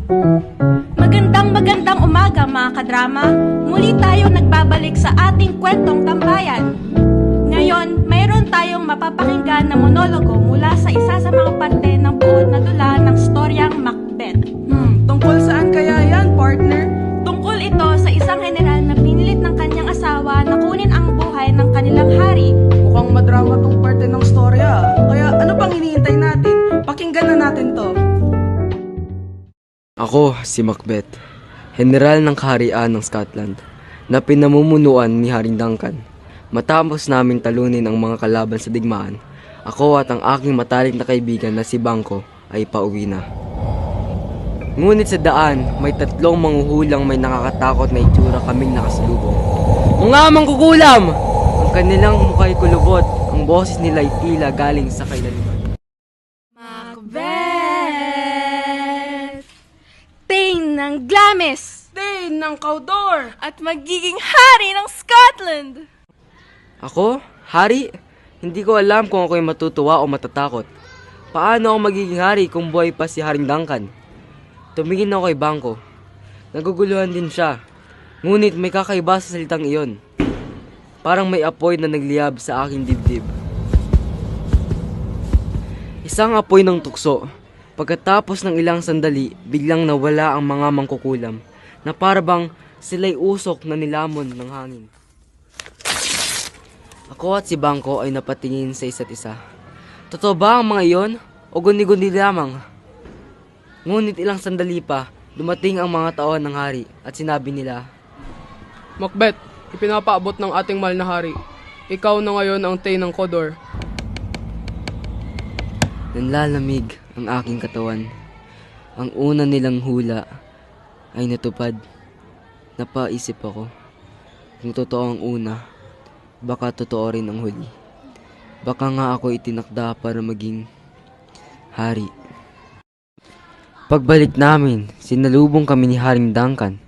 Magandang umaga mga kadrama. Muli tayo nagbabalik sa ating kwentong tambayan. Ngayon, mayroon tayong mapapakinggan na monologo mula sa isa sa mga parte ng buod na dula ng storyang Macbeth. Tungkol saan kaya yan, partner? Tungkol ito sa isang general na pinilit ng kanyang asawa na kunin ang buhay ng kanilang hari. Mukhang madrama tong parte ng storya. Kaya ano pang hinihintay natin? Pakinggan na natin to. Ako si Macbeth, general ng kaharian ng Scotland, na pinamumunuan ni Haring Duncan. Matapos naming talunin ang mga kalaban sa digmaan, ako at ang aking matalik na kaibigan na si Banco ay pauwi na. Ngunit sa daan, may tatlong manghuhulang may nakakatakot na itsura kaming nakasalubong. Mga mangkukulam! Ang kanilang mukha'y kulubot, ang boses nila ay tila galing sa kailaliman. Macbeth! Thane ng Glamis! Dane ng Cawdor! At magiging hari ng Scotland! Ako? Hari? Hindi ko alam kung ako'y matutuwa o matatakot. Paano ako magiging hari kung buhay pa si Haring Duncan? Tumingin ako kay Banco. Naguguluhan din siya. Ngunit may kakaiba sa salitang iyon. Parang may apoy na nagliyab sa aking dibdib. Isang apoy ng tukso. Pagkatapos ng ilang sandali, biglang nawala ang mga mangkukulam na parabang sila'y usok na nilamon ng hangin. Ako at si Banco ay napatingin sa isa't isa. Totoo ba ang mga iyon o guni-guni lamang? Ngunit ilang sandali pa, dumating ang mga taon ng hari at sinabi nila, Macbeth, ipinapaabot ng ating mahal na hari. Ikaw na ngayon ang Thane ng Cawdor. nanlalamig ang aking katawan. Ang una nilang hula ay natupad. Napaisip ako, kung totoo ang una, baka totoo rin ang huli. Baka nga ako itinakda para maging hari. Pagbalik namin, sinalubong kami ni Haring Duncan.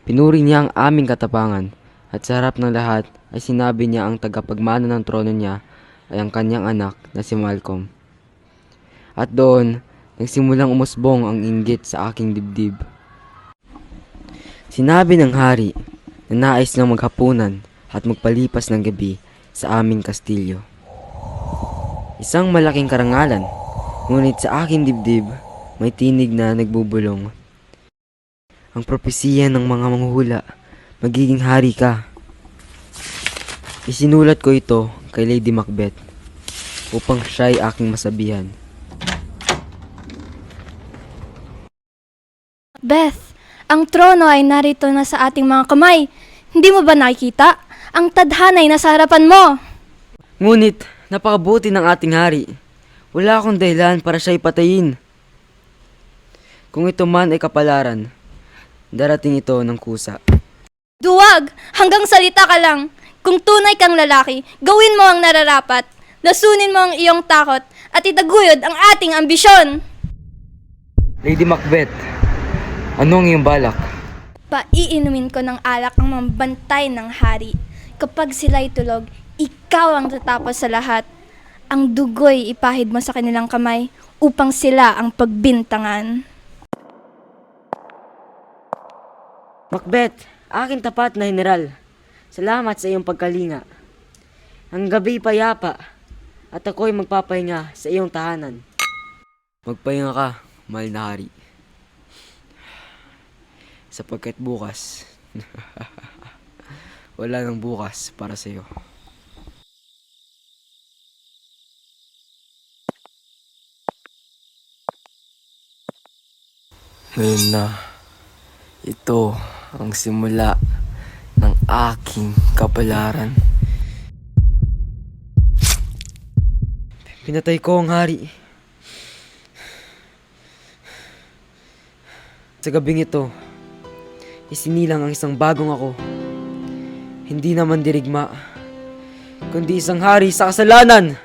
Pinuri niya ang aming katapangan at sa harap ng lahat ay sinabi niya ang tagapagmana ng trono niya ay ang kanyang anak na si Malcolm. At doon, nagsimulang umusbong ang inggit sa aking dibdib. Sinabi ng hari na nais lang maghapunan at magpalipas ng gabi sa aming kastilyo. Isang malaking karangalan, ngunit sa aking dibdib, may tinig na nagbubulong. Ang propesiya ng mga manghuhula, magiging hari ka. Isinulat ko ito kay Lady Macbeth upang siya'y aking masabihan. Beth, ang trono ay narito na sa ating mga kamay. Hindi mo ba nakikita? Ang tadhana ay nasa harapan mo. Ngunit, napakabuti ng ating hari. Wala akong dahilan para siya'y patayin. Kung ito man ay kapalaran, darating ito ng kusa. Duwag! Hanggang salita ka lang. Kung tunay kang lalaki, gawin mo ang nararapat. Lasunin mo ang iyong takot at itaguyod ang ating ambisyon. Lady Macbeth, ano ang iyong balak? Paiinumin ko ng alak ang mambantay ng hari. Kapag sila'y tulog, ikaw ang tatapos sa lahat. Ang dugoy ipahid mo sa kanilang kamay upang sila ang pagbintangan. Macbeth, aking tapat na general. Salamat sa iyong pagkalinga. Ang gabi payapa at ako'y magpapahinga sa iyong tahanan. Magpahinga ka, mahal na hari. Sapagkat bukas, wala nang bukas para sa iyo. Ngayon na, ito ang simula ng aking kapalaran. Pinatay ko ang hari. Sa gabing ito, isinilang ang isang bagong ako. Hindi naman dirigma, kundi isang hari sa kasalanan.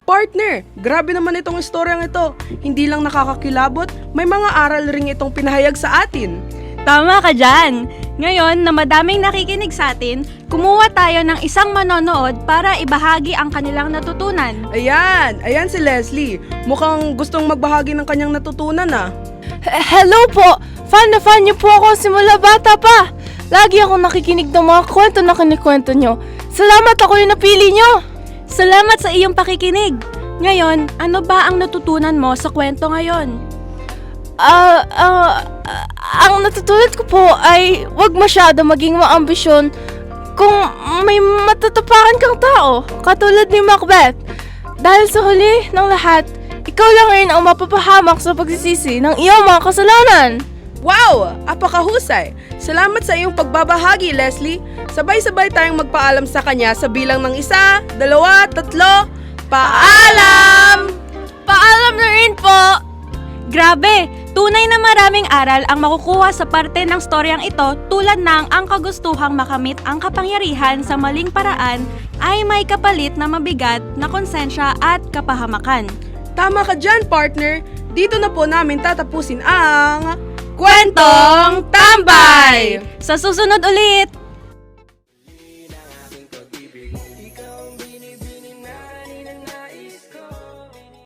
Partner, grabe naman itong istoryang ito. Hindi lang nakakakilabot, may mga aral ring itong pinahayag sa atin. Tama ka dyan! Ngayon na madaming nakikinig sa atin, kumuha tayo ng isang manonood para ibahagi ang kanilang natutunan. Ayan si Leslie. Mukhang gustong magbahagi ng kanyang natutunan ah. Hello po! Fan na fan niyo po ako simula bata pa! Lagi ako nakikinig ng mga kwento na kinikwento niyo. Salamat ako yung napili niyo! Salamat sa iyong pakikinig. Ngayon, ano ba ang natutunan mo sa kwento ngayon? Ang natutunan ko po ay huwag masyado maging maambisyon kung may matatapakan kang tao, katulad ni Macbeth. Dahil sa huli ng lahat, ikaw lang rin ang mapapahamak sa pagsisisi ng iyong mga kasalanan. Wow! Apakahusay! Salamat sa iyong pagbabahagi, Leslie. Sabay-sabay tayong magpaalam sa kanya sa bilang ng 1, 2, 3. Paalam! Paalam na rin po! Grabe! Tunay na maraming aral ang makukuha sa parte ng storyang ito tulad ng ang kagustuhang makamit ang kapangyarihan sa maling paraan ay may kapalit na mabigat na konsensya at kapahamakan. Tama ka dyan, partner. Dito na po namin tatapusin ang... Kwentong Tambay! Sa susunod ulit!